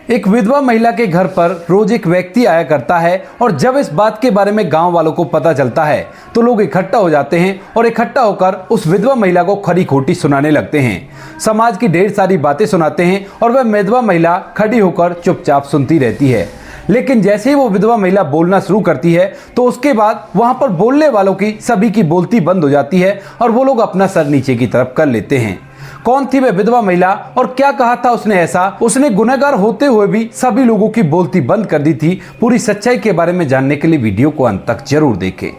एक विधवा महिला के घर पर रोज एक व्यक्ति आया करता है और जब इस बात के बारे में गांव वालों को पता चलता है तो लोग इकट्ठा हो जाते हैं और इकट्ठा होकर उस विधवा महिला को खरी खोटी सुनाने लगते हैं। समाज की ढेर सारी बातें सुनाते हैं और वह विधवा महिला खड़ी होकर चुपचाप सुनती रहती है। लेकिन जैसे ही वो विधवा महिला बोलना शुरू करती है तो उसके बाद वहां पर बोलने वालों की सभी की बोलती बंद हो जाती है और वो लोग अपना सर नीचे की तरफ कर लेते हैं। कौन थी वह विधवा महिला और क्या कहा था उसने ऐसा? उसने गुनहगार होते हुए भी सभी लोगों की बोलती बंद कर दी थी। पूरी सच्चाई के बारे में जानने के लिए वीडियो को अंत तक जरूर देखें।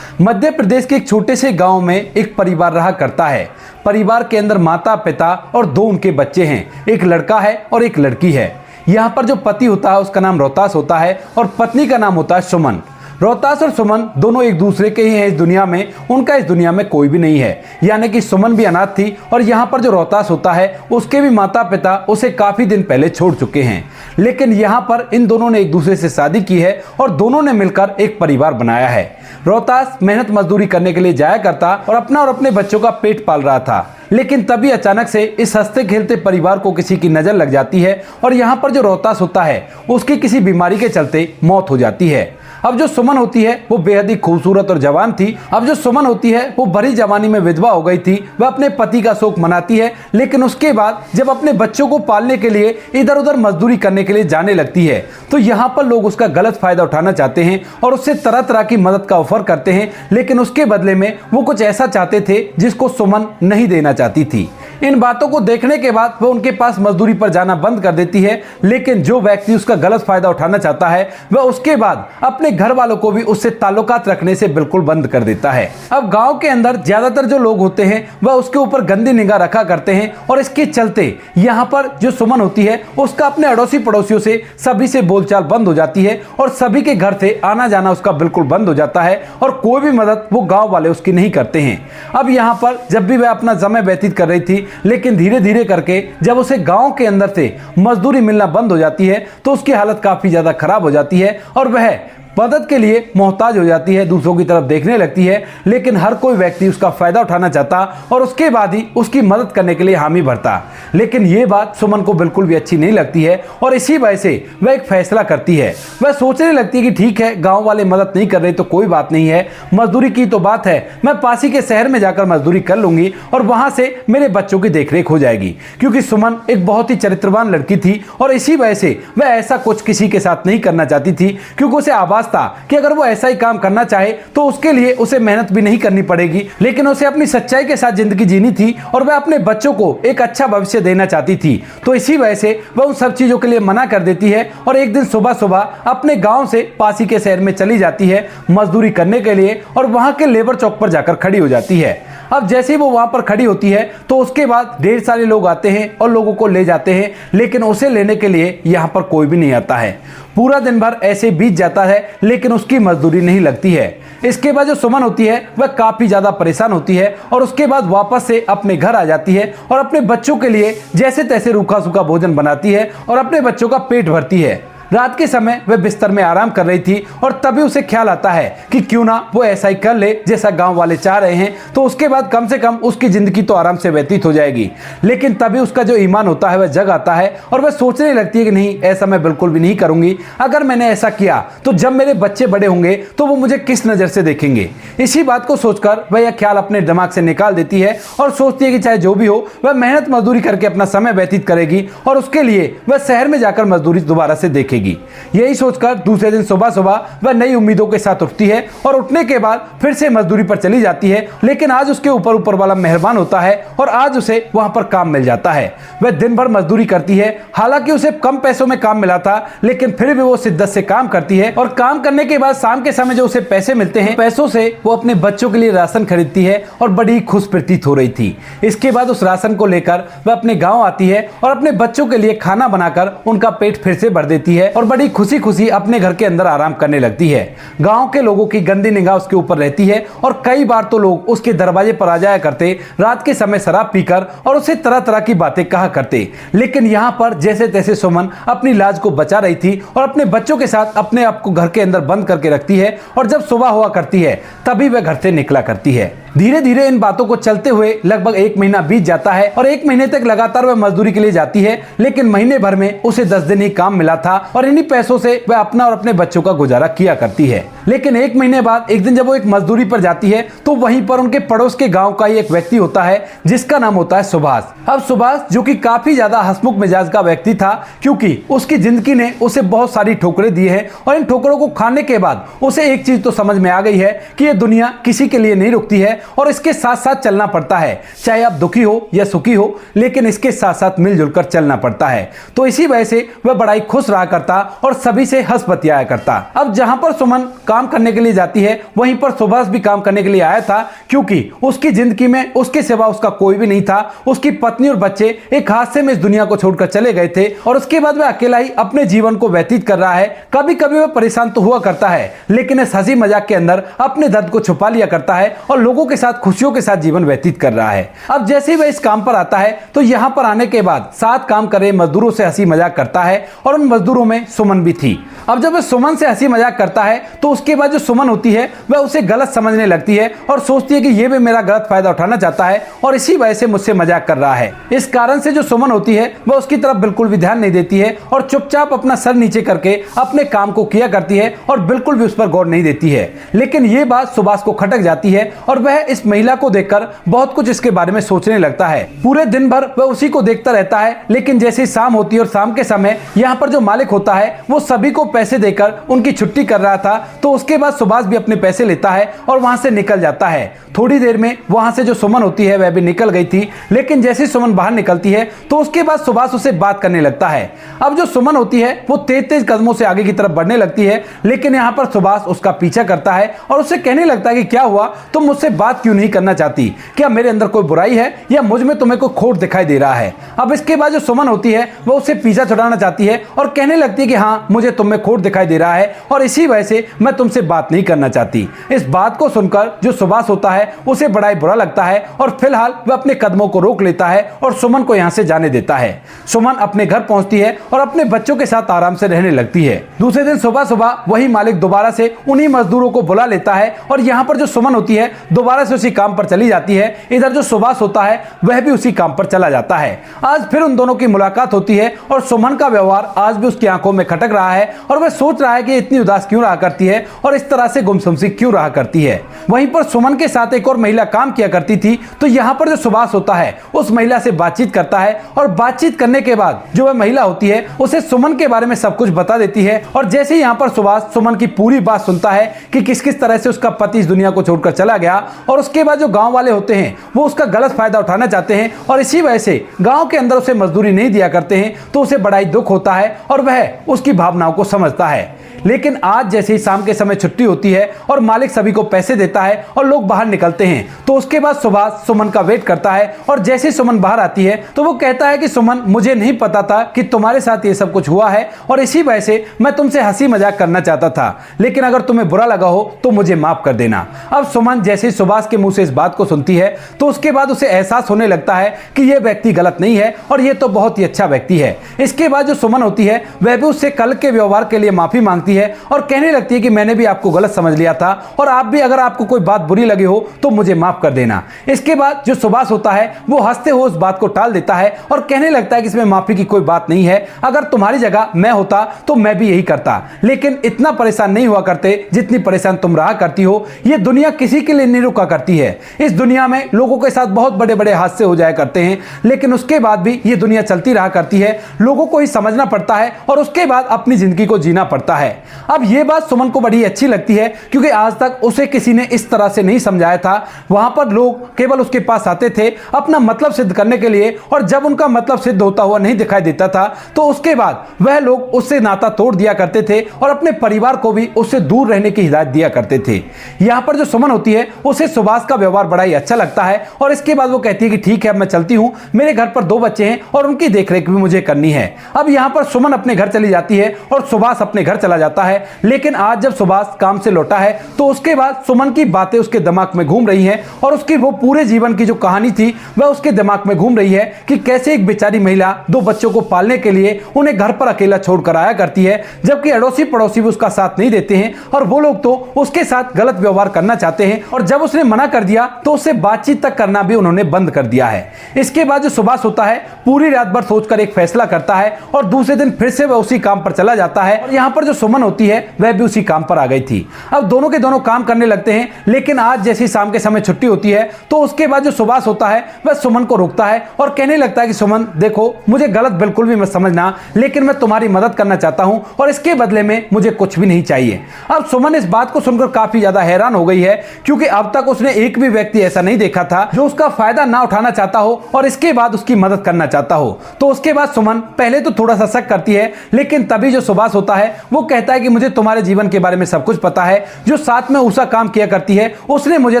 मध्य प्रदेश के एक छोटे से गांव में एक परिवार रहा करता है। परिवार के अंदर माता पिता और दो उनके बच्चे हैं, एक लड़का है और एक लड़की है। यहाँ पर जो पति होता है उसका नाम रोहतास होता है और पत्नी का नाम होता है सुमन। रोहतास और सुमन दोनों एक दूसरे के ही हैं इस दुनिया में, उनका इस दुनिया में कोई भी नहीं है। यानी कि सुमन भी अनाथ थी और यहाँ पर जो रोहतास होता है उसके भी माता पिता उसे काफी दिन पहले छोड़ चुके हैं। लेकिन यहाँ पर इन दोनों ने एक दूसरे से शादी की है और दोनों ने मिलकर एक परिवार बनाया है। रोहतास मेहनत मजदूरी करने के लिए जाया करता और अपना और अपने बच्चों का पेट पाल रहा था। लेकिन तभी अचानक से इस हंसते खेलते परिवार को किसी की नजर लग जाती है और यहाँ पर जो रोहतास होता है उसकी किसी बीमारी के चलते मौत हो जाती है। अब जो सुमन होती है वो बेहद ही खूबसूरत और जवान थी। अब जो सुमन होती है वो भरी जवानी में विधवा हो गई थी। वह अपने पति का शोक मनाती है, लेकिन उसके बाद जब अपने बच्चों को पालने के लिए इधर उधर मजदूरी करने के लिए जाने लगती है तो यहाँ पर लोग उसका गलत फायदा उठाना चाहते हैं और उससे तरह तरह की मदद का ऑफर करते हैं। लेकिन उसके बदले में वो कुछ ऐसा चाहते थे जिसको सुमन नहीं देना चाहती थी। इन बातों को देखने के बाद वह उनके पास मजदूरी पर जाना बंद कर देती है। लेकिन जो व्यक्ति उसका गलत फायदा उठाना चाहता है वह उसके बाद अपने घर वालों को भी उससे ताल्लुकात रखने से बिल्कुल बंद कर देता है। अब गांव के अंदर ज्यादातर जो लोग होते हैं वह उसके ऊपर गंदी निगाह रखा करते हैं और इसके चलते यहाँ पर जो सुमन होती है उसका अपने अड़ोसी पड़ोसियों से सभी से बोलचाल बंद हो जाती है और सभी के घर से आना जाना उसका बिल्कुल बंद हो जाता है और कोई भी मदद वो गाँव वाले उसकी नहीं करते हैं। अब यहाँ पर जब भी वह अपना समय व्यतीत कर रही थी, लेकिन धीरे धीरे करके जब उसे गांव के अंदर से मजदूरी मिलना बंद हो जाती है तो उसकी हालत काफी ज्यादा खराब हो जाती है और वह मदद के लिए मोहताज हो जाती है, दूसरों की तरफ देखने लगती है। लेकिन हर कोई व्यक्ति उसका फायदा उठाना चाहता और उसके बाद ही उसकी मदद करने के लिए हामी भरता। लेकिन ये बात सुमन को बिल्कुल भी अच्छी नहीं लगती है और इसी वजह से वह एक फैसला करती है। वह सोचने लगती है कि ठीक है, गांव वाले मदद नहीं कर रहे तो कोई बात नहीं है, मजदूरी की तो बात है, मैं पास ही के शहर में जाकर मजदूरी कर लूंगी और वहां से मेरे बच्चों की देखरेख हो जाएगी। क्योंकि सुमन एक बहुत ही चरित्रवान लड़की थी और इसी वजह से वह ऐसा कुछ किसी के साथ नहीं करना चाहती थी, क्योंकि उसे आवाज था कि अगर वो ऐसा ही काम करना चाहे तो उसके लिए उसे मेहनत भी नहीं करनी पड़ेगी। लेकिन उसे अपनी सच्चाई के साथ जिंदगी जीनी थी और वह अपने बच्चों को एक अच्छा भविष्य देना चाहती थी। तो इसी वजह से वह उन सब चीजों के लिए मना कर देती है और एक दिन सुबह सुबह अपने गांव से पास ही के शहर में चली जाती है मजदूरी करने के लिए और वहां के लेबर चौक पर जाकर खड़ी हो जाती है। अब जैसे ही वो वहां पर खड़ी होती है तो उसके बाद ढेर सारे लोग आते हैं और लोगों को ले जाते हैं, लेकिन उसे लेने के लिए यहाँ पर कोई भी नहीं आता है। पूरा दिन भर ऐसे बीत जाता है लेकिन उसकी मजदूरी नहीं लगती है। इसके बाद जो सुमन होती है वह काफी ज्यादा परेशान होती है और उसके बाद वापस से अपने घर आ जाती है और अपने बच्चों के लिए जैसे तैसे रूखा सूखा भोजन बनाती है और अपने बच्चों का पेट भरती है। रात के समय वह बिस्तर में आराम कर रही थी और तभी उसे ख्याल आता है कि क्यों ना वो ऐसा ही कर ले जैसा गांव वाले चाह रहे हैं, तो उसके बाद कम से कम उसकी जिंदगी तो आराम से व्यतीत हो जाएगी। लेकिन तभी उसका जो ईमान होता है वह जग आता है और वह सोचने लगती है कि नहीं, ऐसा मैं बिल्कुल भी नहीं करूंगी। अगर मैंने ऐसा किया तो जब मेरे बच्चे बड़े होंगे तो वो मुझे किस नजर से देखेंगे। इसी बात को सोचकर वह यह ख्याल अपने दिमाग से निकाल देती है और सोचती है कि चाहे जो भी हो वह मेहनत मजदूरी करके अपना समय व्यतीत करेगी और उसके लिए वह शहर में जाकर मजदूरी दोबारा से देखेगी। यही सोचकर दूसरे दिन सुबह सुबह वह नई उम्मीदों के साथ उठती है और उठने के बाद फिर से मजदूरी पर चली जाती है। लेकिन आज उसके ऊपर वाला मेहरबान होता है और आज उसे वहां पर काम मिल जाता है। वह दिन भर मजदूरी करती है, हालांकि उसे कम पैसों में काम मिला था, लेकिन फिर भी वो शिद्दत से काम करती है और काम करने के बाद शाम के समय जो उसे पैसे मिलते हैं, पैसों से वो अपने बच्चों के लिए राशन खरीदती है और बड़ी खुश प्रतीत हो रही थी। इसके बाद उस राशन को लेकर वह अपने गाँव आती है और अपने बच्चों के लिए खाना बनाकर उनका पेट फिर से भर देती है और बड़ी खुशी खुशी अपने घर के अंदर आराम करने लगती है। गांव के लोगों की गंदी निगाह उसके ऊपर रहती है और कई बार तो लोग उसके दरवाजे पर आ जाया करते रात के समय शराब पीकर और उसे तरह तरह की बातें कहा करते। लेकिन यहाँ पर जैसे तैसे सुमन अपनी लाज को बचा रही थी और अपने बच्चों के साथ अपने आप को घर के अंदर बंद करके रखती है और जब सुबह हुआ करती है तभी वह घर से निकला करती है। धीरे धीरे इन बातों को चलते हुए लगभग 1 महीना बीत जाता है और 1 महीने तक लगातार वह मजदूरी के लिए जाती है, लेकिन महीने भर में उसे 10 दिन ही काम मिला था और इन्हीं पैसों से वह अपना और अपने बच्चों का गुजारा किया करती है। लेकिन 1 महीने बाद एक दिन जब वो एक मजदूरी पर जाती है तो वहीं पर उनके पड़ोस के गांव का ही एक व्यक्ति होता है जिसका नाम होता है सुभाष। अब सुभाष जो कि काफी ज्यादा हंसमुख मिजाज का व्यक्ति था, क्योंकि उसकी जिंदगी ने उसे बहुत सारी ठोकरें दी है और इन ठोकरों को खाने के बाद उसे एक चीज तो समझ में आ गई है कि ये दुनिया किसी के लिए नहीं रुकती है और इसके साथ साथ चलना पड़ता है, चाहे आप दुखी हो या सुखी हो, लेकिन इसके साथ साथ मिलजुल कर चलना पड़ता है। तो इसी वजह से वह बड़ा ही खुश रहा करता और सभी से हंस बतियाया करता। अब जहां पर सुमन काम करने के लिए जाती है वहीं पर सुभाष भी काम करने के लिए आया था, क्योंकि उसकी जिंदगी में उसके सिवा उसका कोई भी नहीं था। उसकी पत्नी और बच्चे एक हादसे में इस दुनिया को छोड़कर चले गए थे और उसके बाद वह अकेला ही अपने जीवन को व्यतीत कर रहा है। कभी कभी वह परेशान तो हुआ करता है, लेकिन इस हंसी मजाक के अंदर अपने दर्द को छुपा लिया करता है और लोगों के साथ खुशियों के साथ जीवन व्यतीत कर रहा है। अब जैसे ही वह इस काम पर आता है तो यहाँ पर आने के बाद साथ काम कर रहे मजदूरों से हंसी मजाक करता है और उन मजदूरों में सुमन भी थी। अब जब वह सुमन से हंसी मजाक करता है तो उसके बाद जो सुमन होती है वह उसे गलत समझने लगती है और सोचती है कि यह भी मेरा गलत फायदा उठाना चाहता है और इसी वजह से मुझसे मजाक कर रहा है। इस कारण से जो सुमन होती है वह उसकी तरफ बिल्कुल भी ध्यान नहीं देती है और चुपचाप अपना सर नीचे करके अपने काम को किया करती है और बिल्कुल भी उस पर गौर नहीं देती है। लेकिन यह बात सुभाष को खटक जाती है और वह इस महिला को देखकर बहुत कुछ इसके बारे में सोचने लगता है। पूरे दिन भर वह उसी को देखता रहता है, लेकिन जैसे ही शाम होती है और शाम के समय यहाँ पर जो मालिक होता है वो सभी को पैसे देकर उनकी छुट्टी कर रहा था, तो उसके बाद सुभाष भी अपने पैसे लेता है और वहां से निकल जाता है। थोड़ी देर में वहां से जो सुमन होती है वह भी निकल गई थी, लेकिन जैसे ही सुमन बाहर निकलती है तो उसके बाद सुभाष उससे बात करने लगता है। अब जो सुमन होती है वो तेज तेज कदमों से आगे की तरफ बढ़ने लगती है, लेकिन यहाँ पर सुभाष उसका पीछा करता है और उससे कहने लगता है कि क्या हुआ, तुम मुझसे बात क्यों नहीं करना चाहती? क्या मेरे अंदर कोई बुराई है या मुझ में तुम्हें कोई खोट दिखाई दे रहा है? अब इसके बाद जो सुमन होती है वो उससे पीछा छुड़ाना चाहती है और कहने लगती है कि हाँ, मुझे तुम में खोट दिखाई दे रहा है और इसी वजह से मैं तुमसे बात नहीं करना चाहती। इस बात को सुनकर जो सुभाष होता है उसे बड़ा ही बुरा लगता है और फिलहाल वह अपने कदमों को रोक लेता है और सुमन को यहां से जाने देता है। सुमन अपने घर पहुंचती है और अपने बच्चों के साथ आराम से रहने लगती है। दूसरे दिन सुबह सुबह वही मालिक दोबारा से उन्हीं मजदूरों को बुला लेता है और यहाँ पर जो सुमन होती है दोबारा से उसी काम पर चली जाती है। इधर जो सुभाष होता है वह भी उसी काम पर चला जाता है। आज फिर उन दोनों की मुलाकात होती है और सुमन का व्यवहार आज भी उसकी आंखों में खटक रहा है और वह सोच रहा है कि इतनी उदास क्यों रहा करती है और इस तरह से गुमसुम सी क्यों रहा करती है। वहीं पर सुमन के साथ एक और महिला काम किया करती थी, तो यहाँ पर जो सुभाष होता है उस महिला से बातचीत करता है और बातचीत करने के बाद जो वह महिला होती है उसे सुमन के बारे में सब कुछ बता देती है। और जैसे ही यहाँ पर सुभाष सुमन की पूरी बात सुनता है कि किस किस तरह से उसका पति इस दुनिया को छोड़कर चला गया और उसके बाद जो गांव वाले होते हैं वो उसका गलत फायदा उठाना चाहते हैं और इसी वजह से गांव के अंदर उसे मजदूरी नहीं दिया करते हैं, तो उसे बड़ा ही दुख होता है और वह उसकी भावनाओं को समझता है। लेकिन आज जैसे ही शाम के समय छुट्टी होती है और मालिक सभी को पैसे देता है और लोग बाहर निकलते हैं, तो उसके बाद सुभाष सुमन का वेट करता है और जैसे ही सुमन बाहर आती है तो वो कहता है कि सुमन, मुझे नहीं पता था कि तुम्हारे साथ ये सब कुछ हुआ है और इसी वजह से मैं तुमसे हंसी मजाक करना चाहता था, लेकिन अगर तुम्हें बुरा लगा हो तो मुझे माफ कर देना। अब सुमन जैसे ही सुभाष के मुंह से इस बात को सुनती है तो उसके बाद उसे एहसास होने लगता है कि यह व्यक्ति गलत नहीं है और यह तो बहुत ही अच्छा व्यक्ति है। इसके बाद जो सुमन होती है वह भी उससे कल के व्यवहार के लिए माफी मांगती है और कहने लगती है कि मैंने भी आपको गलत समझ लिया था और आप भी अगर आपको कोई बात बुरी लगी हो तो मुझे माफ कर देना। इसके बाद जो सुभाष होता है वो हंसते हुए उस बात को टाल देता है और कहने लगता है कि इसमें माफी की कोई बात नहीं है, अगर तुम्हारी जगह मैं होता तो मैं भी यही करता, लेकिन इतना परेशान नहीं हुआ करते जितनी परेशान तुम रहा करती हो। ये दुनिया किसी के लिए नहीं रुका करती है। इस दुनिया में लोगों के साथ बहुत बड़े बड़े हादसे हो जाया करते हैं, लेकिन उसके बाद भी ये दुनिया चलती रहा करती है। लोगों को ही समझना पड़ता है और उसके बाद अपनी जिंदगी को जीना पड़ता है। अब ये बात सुमन को बड़ी अच्छी लगती है, क्योंकि आज तक उसे किसी ने इस तरह से नहीं समझाया था। वहां पर लोग केवल उसके पास आते थे अपना मतलब सिद्ध करने के लिए, और जब उनका मतलब सिद्ध होता हुआ नहीं दिखाई देता था तो उसके बाद वह लोग उससे नाता तोड़ दिया करते थे और अपने परिवार को भी उससे दूर रहने की हिदायत दिया करते थे। यहाँ पर जो सुमन होती है उसे सुभाष का व्यवहार बड़ा ही अच्छा लगता है और इसके बाद वो कहती है कि ठीक है, मैं चलती हूँ, मेरे घर पर 2 बच्चे हैं और उनकी देखरेख भी मुझे करनी है। अब यहाँ पर सुमन अपने घर चली जाती है और सुभाष अपने घर चला जाता है। लेकिन आज जब सुभाष काम से लौटा है तो उसके बाद सुमन की बातें उसके दिमाग में घूम रही हैं और उसकी वो पूरे जीवन की जो कहानी थी वह उसके दिमाग में घूम रही है कि कैसे एक बेचारी महिला 2 बच्चों को पालने के लिए उन्हें घर पर अकेला छोड़कर आया करती है, जबकि अड़ोसी पड़ोसी भी उसका साथ नहीं देते हैं और वो लोग तो उसके साथ गलत व्यवहार करना चाहते हैं। और जब उसने मना कर दिया तो उससे बातचीत तक करना भी उन्होंने बंद कर दिया है। इसके बाद जो सुभाष होता है पूरी रात भर सोचकर एक फैसला करता है और दूसरे दिन फिर से वह उसी काम पर चला जाता है। और यहाँ पर जो सुमन होती है वह भी उसी काम पर आ गई थी। अब दोनों के दोनों काम करने लगते हैं, लेकिन आज जैसी शाम के समय छुट्टी होती है तो उसके बाद जो सुभाष होता है वह सुमन को रोकता है और कहने लगता है कि सुमन देखो, मुझे गलत बिल्कुल भी मत समझना, लेकिन मैं तुम्हारी मदद करना चाहता हूं और इसके बदले में मुझे कुछ भी नहीं चाहिए। अब सुमन इस बात को सुनकर काफी ज्यादा हैरान हो गई है, क्योंकि अब तक उसने एक भी व्यक्ति ऐसा नहीं देखा था जो उसका फायदा ना उठाना चाहता हो और इसके बाद उसकी मदद करना चाहता हो। तो उसके बाद सुमन पहले तो थोड़ा सा शक करती है, लेकिन तभी जो सुभाष होता है वो कहता है कि मुझे तुम्हारे जीवन के बारे में सब कुछ पता है, जो साथ में उषा काम किया करती है उसने मुझे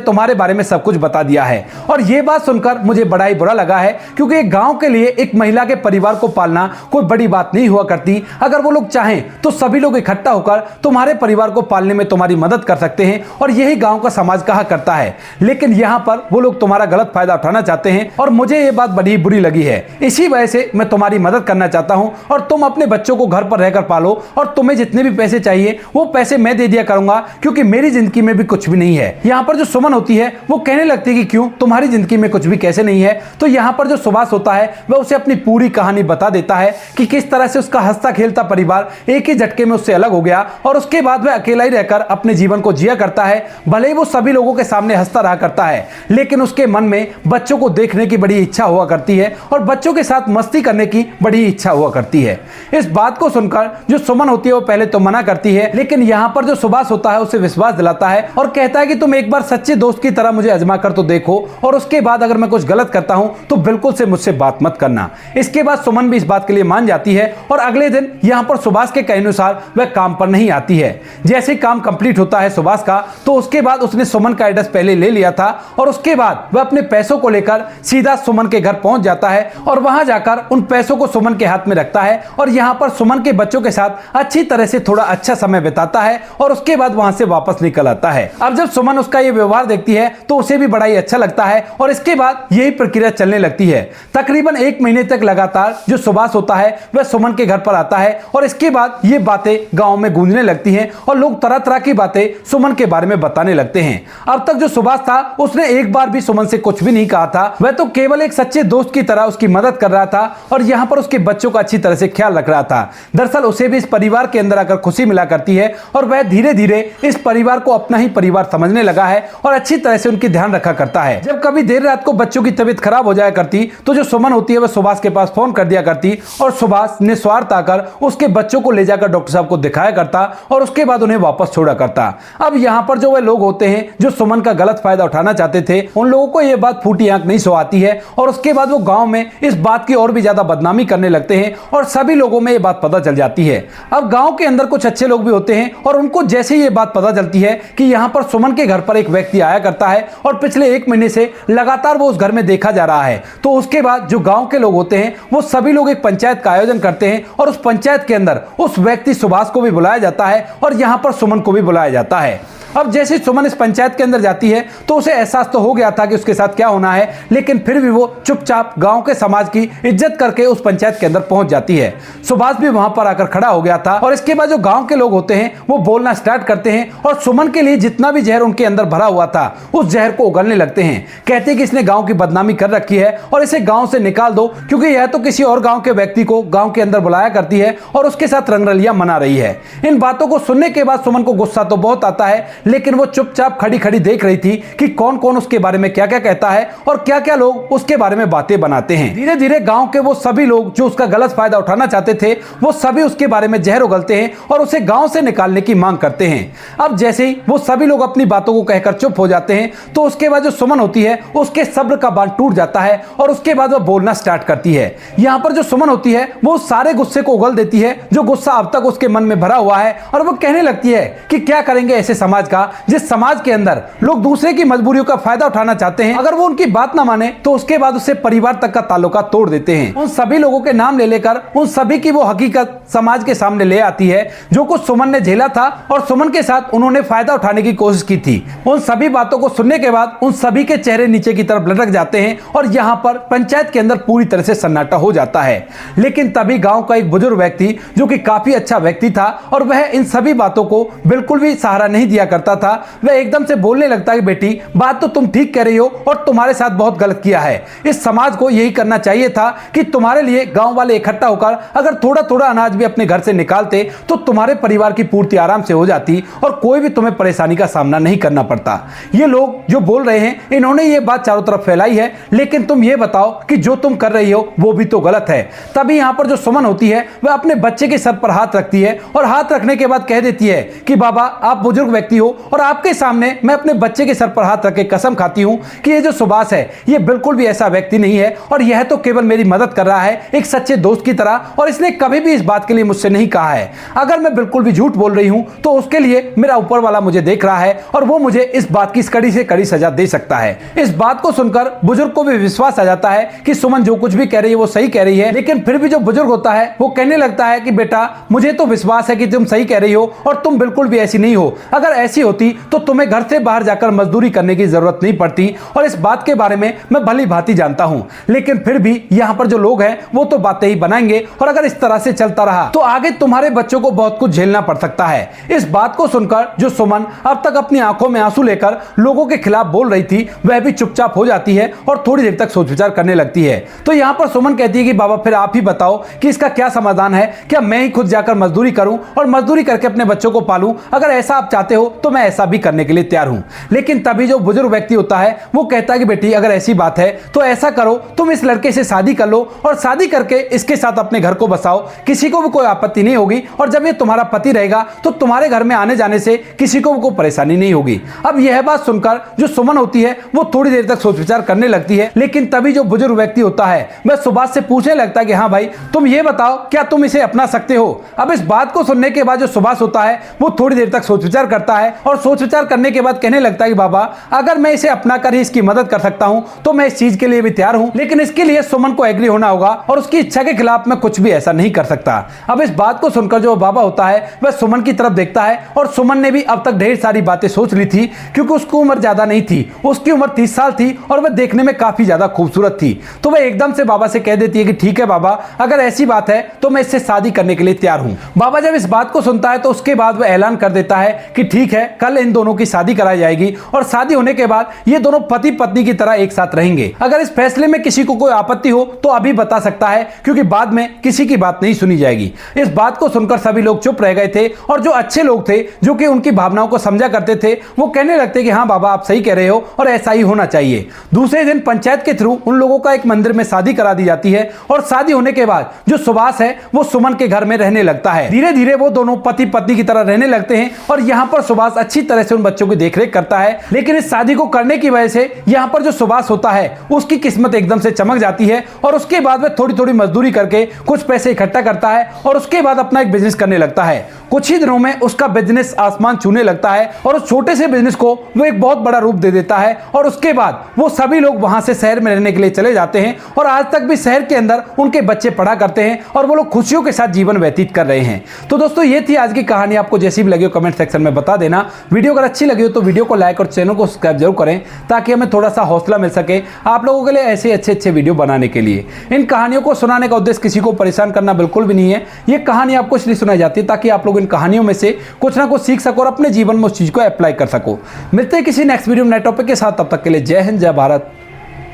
तुम्हारे बारे में सब कुछ बता दिया है। और ये बात सुनकर मुझे बड़ा ही बुरा लगा है, क्योंकि एक गांव के लिए एक महिला के परिवार को पालना कोई बड़ी बात नहीं हुआ करती। अगर वो लोग चाहें तो सभी लोग इकट्ठा होकर तुम्हारे परिवार को पालने में तुम्हारी मदद कर सकते हैं और यही गांव का समाज कहा करता है। लेकिन यहाँ पर वो लोग तुम्हारा गलत फायदा उठाना चाहते हैं और मुझे ये बात बड़ी बुरी लगी है। इसी वजह से मैं तुम्हारी मदद करना चाहता हूँ और तुम अपने बच्चों को घर पर रहकर पालो और तुम्हें जितने भी पैसे चाहिए वो पैसे मैं दे दिया करूंगा, क्योंकि मेरी जिंदगी में भी कुछ भी नहीं है। यहाँ पर जो सुमन होती है वो कहने लगती है कि क्यों, तुम्हारी जिंदगी में कुछ भी कैसे नहीं है। तो यहाँ पर जो सुभाष होता है वह उसे अपनी पूरी कहानी बता देता है कि किस तरह से उसका हंसता खेलता परिवार एक ही झटके में उससे अलग हो गया और उसके बाद वह अकेला ही रहकर अपने जीवन को जिया करता है। भले ही वो सभी लोगों के सामने हंसता रहा करता है, लेकिन उसके मन में बच्चों को देखने की बड़ी इच्छा हुआ करती है और बच्चों के साथ मस्ती करने की बड़ी इच्छा हुआ करती है। इस बात को सुनकर जो सुमन होती है वो पहले तो मना करती है, लेकिन यहाँ पर जो सुभाष होता है उसे विश्वास दिलाता है और कहता है कि तुम एक बार सच्चे दोस्त की तरह मुझे आजमा कर तो देखो और उसके बाद अगर मैं कुछ गलत करता हूं तो बिल्कुल से मुझसे बात मत करना। इसके बाद सुमन भी इस बात के लिए मान जाती है और अगले दिन यहाँ पर सुभाष के कहे अनुसार वह काम पर नहीं आती है। जैसे ही काम कंप्लीट होता है सुभाष का, तो उसके बाद उसने सुमन का एड्रेस पहले ले लिया था और उसके बाद वह अपने पैसों को लेकर सीधा सुमन के घर पहुंच जाता है और वहां जाकर उन पैसों को सुमन के हाथ में रखता है और यहाँ पर सुमन के बच्चों के साथ अच्छी तरह से थोड़ा अच्छा समय बिताता है और उसके बाद वहां से वापस निकल आता है। अब जब सुमन उसका ये व्यवहार देखती है तो उसे भी बड़ा ही अच्छा लगता है और इसके बाद यही प्रक्रिया चलने लगती है। तकरीबन 1 महीने तक लगातार जो सुभाष होता है वह सुमन के घर पर आता है और इसके बाद ये बातें गांव में गूंजने लगती हैं और लोग तरह तरह की बातें सुमन के बारे में बताने लगते हैं। अब तक जो सुभाष था उसने एक बार भी सुमन से कुछ भी नहीं कहा था, वह तो केवल एक सच्चे दोस्त की तरह उसकी मदद कर रहा था और यहाँ पर उसके बच्चों का अच्छी तरह से ख्याल रख रहा था। दरअसल उसे भी इस परिवार के अंदर आकर खुशी मिला करती है और वह धीरे धीरे इस परिवार को अपना ही परिवार समझने लगा है और अच्छी तरह से उनकी ध्यान रखा करता है। जब कभी देर रात को बच्चों की तबीयत खराब हो जाया करती तो जो सुमन होती है वह सुभाष के पास फोन कर दिया करती और सुभाष निस्वार्थ आकर उसके बच्चों को ले जाकर डॉक्टर साहब को दिखाया करता और उसके बाद उन्हें वापस छोड़ा करता। अब यहाँ पर जो वह लोग होते हैं जो सुमन का गलत फायदा उठाना चाहते थे, उन लोगों को यह बात फूटी आंख नहीं सोआती है और उसके बाद वो गांव में इस बात की और भी ज्यादा बदनामी करने लगते हैं और सभी लोगों में यह बात पता चल जाती है। अब गांव के अंदर कुछ अच्छे लोग भी होते हैं और उनको जैसे ये बात पता चलती है कि यहाँ पर सुमन के घर पर एक व्यक्ति आया करता है और पिछले 1 महीने से लगातार वो उस घर में देखा जा रहा है, तो उसके बाद जो गांव के लोग होते हैं वो सभी लोग एक पंचायत का आयोजन करते हैं और उस पंचायत के अंदर उस व्यक्ति सुभाष को भी बुलाया जाता है और यहाँ पर सुमन को भी बुलाया जाता है। अब जैसे सुमन इस पंचायत के अंदर जाती है तो उसे एहसास तो हो गया था कि उसके साथ क्या होना है, लेकिन फिर भी वो चुपचाप गांव के समाज की इज्जत करके उस पंचायत के अंदर पहुंच जाती है। सुभाष भी वहां पर आकर खड़ा हो गया था और इसके बाद जो गांव के लोग होते हैं वो बोलना स्टार्ट करते हैं और सुमन के लिए जितना भी जहर उनके अंदर भरा हुआ था उस जहर को उगलने लगते हैं। कहते हैं कि इसने गाँव की बदनामी कर रखी है और इसे गाँव से निकाल दो, क्योंकि यह तो किसी और गाँव के व्यक्ति को गाँव के अंदर बुलाया करती है और उसके साथ रंगरलियां मना रही है। इन बातों को सुनने के बाद सुमन को गुस्सा तो बहुत आता है, लेकिन वो चुपचाप खड़ी खड़ी देख रही थी कि कौन कौन उसके बारे में क्या क्या कहता है और क्या क्या लोग उसके बारे में बातें बनाते हैं। धीरे धीरे गांव के वो सभी लोग जो उसका गलत फायदा उठाना चाहते थे वो सभी उसके बारे में जहर उगलते हैं और उसे गांव से निकालने की मांग करते हैं। अब जैसे ही वो सभी लोग अपनी बातों को कहकर चुप हो जाते हैं तो उसके बाद जो सुमन होती है उसके सब्र का बांध टूट जाता है और उसके बाद वह बोलना स्टार्ट करती है। यहाँ पर जो सुमन होती है वो सारे गुस्से को उगल देती है जो गुस्सा अब तक उसके मन में भरा हुआ है और वो कहने लगती है कि क्या करेंगे ऐसे समाज देखा जिस समाज के अंदर लोग दूसरे की मजबूरियों का फायदा उठाना चाहते हैं, अगर वो उनकी बात ना माने तो उसके बाद उससे परिवार तक का ताल्लुका तोड़ देते हैं। उन सभी लोगों के नाम ले लेकर उन सभी की वो हकीकत समाज के सामने ले आती है जो कुछ सुमन ने झेला था और सुमन के साथ उन्होंने फायदा उठाने की कोशिश की थी। उन सभी बातों को सुनने के बाद उन सभी के चेहरे नीचे की तरफ लटक जाते हैं और यहाँ पर पंचायत के अंदर पूरी तरह से सन्नाटा हो जाता है। लेकिन तभी गांव का एक बुजुर्ग व्यक्ति जो कि काफी अच्छा व्यक्ति था और वह इन सभी बातों को बिल्कुल भी सहारा नहीं दिया करता था, वह एकदम से बोलने लगता है कि बेटी बात तो तुम ठीक कह रही हो और तुम्हारे साथ बहुत गलत किया है। इस समाज को यही करना चाहिए था कि तुम्हारे लिए गांव वाले इकट्ठा होकर अगर थोड़ा थोड़ा अनाज भी अपने घर से निकालते तो तुम्हारे परिवार की पूर्ति आराम से हो जाती और कोई भी तुम्हें परेशानी का सामना नहीं करना पड़ता। ये लोग जो बोल रहे हैं इन्होंने ये बात चारों तरफ फैलाई है, लेकिन तुम ये बताओ कि जो तुम कर रही हो वो भी तो गलत है। तभी यहां पर जो सुमन होती है वह अपने बच्चे के सर पर हाथ रखती है और हाथ रखने के बाद कह देती है कि बाबा आप बुजुर्ग व्यक्ति हो और आपके सामने मैं अपने बच्चे के सर पर हाथ रख के कसम खाती हूं कि ये जो सुभाष है ये बिल्कुल भी ऐसा व्यक्ति नहीं है और यह तो केवल मेरी मदद कर रहा है एक सच्चे दोस्त की तरह, और इसने कभी भी इस बात के लिए मुझसे नहीं कहा है। अगर मैं बिल्कुल भी झूठ बोल रही हूं तो उसके लिए मेरा ऊपर वाला मुझे देख रहा है और वो मुझे इस बात की कड़ी से कड़ी सजा दे सकता है। इस बात को सुनकर बुजुर्ग को भी विश्वास आ जाता है कि सुमन जो कुछ भी कह रही है वो सही कह रही है, लेकिन फिर भी जो बुजुर्ग होता है वो कहने लगता है कि बेटा मुझे तो विश्वास है कि तुम सही कह रही हो और तुम बिल्कुल भी ऐसी नहीं हो। अगर ऐसी होती तो तुम्हें घर से बाहर जाकर मजदूरी करने की जरूरत नहीं पड़ती और इस बात के बारे में मैं भली भांति जानता हूं, लेकिन फिर भी यहाँ पर जो लोग हैं वो तो बातें ही बनाएंगे और अगर इस तरह से चलता रहा तो आगे तुम्हारे बच्चों को बहुत कुछ झेलना पड़ सकता है। इस बात को सुनकर जो सुमन अब तक अपनी आंखों में आंसू लेकर लोगों के खिलाफ बोल रही थी वह भी चुपचाप हो जाती है और थोड़ी देर तक सोच विचार करने लगती है। तो यहाँ पर सुमन कहती है कि बाबा फिर आप ही बताओ कि इसका क्या समाधान है, क्या मैं ही खुद जाकर मजदूरी करूं और मजदूरी करके अपने बच्चों को पालूं? अगर ऐसा आप चाहते हो तो मैं ऐसा भी करने के लिए तैयार हूं। लेकिन तभी जो बुजुर्ग व्यक्ति होता है वो कहता है कि बेटी अगर ऐसी बात है तो ऐसा करो, तुम इस लड़के से शादी कर लो और शादी करके इसके साथ अपने घर को बसाओ, किसी को भी कोई आपत्ति नहीं होगी और जब ये तुम्हारा पति रहेगा तो तुम्हारे घर में आने जाने से किसी को भी कोई परेशानी नहीं होगी। अब यह बात सुनकर जो सुमन होती है वो थोड़ी देर तक सोच विचार करने लगती है, लेकिन तभी जो बुजुर्ग व्यक्ति होता है वह सुभाष से पूछने लगता है कि हाँ भाई तुम ये बताओ क्या तुम इसे अपना सकते हो? अब इस बात को सुनने के बाद जो सुभाष होता है वो थोड़ी देर तक सोच विचार करता है और सोच विचार करने के बाद कहने लगता है कि बाबा अगर मैं इसे अपना कर ही इसकी मदद कर सकता हूं तो मैं इस चीज के लिए भी तैयार हूं, लेकिन इसके लिए सुमन को एग्री होना होगा और उसकी इच्छा के खिलाफ मैं कुछ भी ऐसा नहीं कर सकता। अब इस बात को सुनकर जो बाबा होता है वह सुमन की तरफ देखता है और सुमन ने भी अब तक ढेर सारी बातें सोच ली थी क्योंकि उसकी उम्र ज्यादा नहीं थी, उसकी उम्र 30 साल थी और वह देखने में काफी ज्यादा खूबसूरत थी। तो वह एकदम से बाबा से कह देती है कि ठीक है बाबा अगर ऐसी बात है तो मैं इससे शादी करने के लिए तैयार हूं। बाबा जब इस बात को सुनता है तो उसके बाद वह ऐलान कर देता है कि ठीक है कल इन दोनों की शादी कराई जाएगी और शादी होने के बाद ये दोनों पति पत्नी की तरह एक साथ रहेंगे। अगर इस फैसले में किसी को कोई आपत्ति हो तो अभी बता सकता है क्योंकि बाद में किसी की बात नहीं सुनी जाएगी। इस बात को सुनकर सभी लोग चुप रह गए थे और जो अच्छे लोग थे जो कि उनकी भावनाओं को समझा करते थे वो कहने लगते कि हाँ बाबा आप सही कह रहे हो और ऐसा ही होना चाहिए। दूसरे दिन पंचायत के थ्रू उन लोगों का एक मंदिर में शादी करा दी जाती है और शादी होने के बाद जो सुभाष है वो सुमन के घर में रहने लगता है। धीरे धीरे वो दोनों पति पत्नी की तरह रहने लगते हैं और यहाँ पर सुभाष अच्छी तरह से उन बच्चों की देखरेख करता है। लेकिन इस शादी को करने की वजह से यहाँ पर जो सुभाष होता है उसकी किस्मत एकदम से चमक जाती है और उसके बाद वह थोड़ी थोड़ी मजदूरी करके कुछ पैसे इकट्ठा करता है और उसके बाद अपना एक बिजनेस करने लगता है। कुछ ही दिनों में उसका बिजनेस आसमान छूने लगता है और उस छोटे से बिजनेस को वो एक बहुत बड़ा रूप दे देता है और उसके बाद वो सभी लोग वहां से शहर में रहने के लिए चले जाते हैं और आज तक भी शहर के अंदर उनके बच्चे पढ़ा करते हैं और वो लोग खुशियों के साथ जीवन व्यतीत कर रहे हैं। तो दोस्तों ये थी आज की कहानी, आपको जैसी भी लगी हो कमेंट सेक्शन में बता देना। वीडियो अगर अच्छी लगी हो तो वीडियो को लाइक और चैनल को सब्सक्राइब जरूर करें ताकि हमें थोड़ा सा हौसला मिल सके आप लोगों के लिए ऐसे अच्छे वीडियो बनाने के लिए। इन कहानियों को सुनाने का उद्देश्य किसी को परेशान करना बिल्कुल भी नहीं है। ये कहानी आपको इसलिए सुनाई जाती है ताकि आप लोग इन कहानियों में से कुछ ना कुछ सीख सको और अपने जीवन में उस चीज को अप्लाई कर सको। मिलते हैं किसी नेक्स्ट वीडियो में नए टॉपिक के साथ, तब तक के लिए जय हिंद, जय भारत,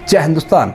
जय हिंदुस्तान।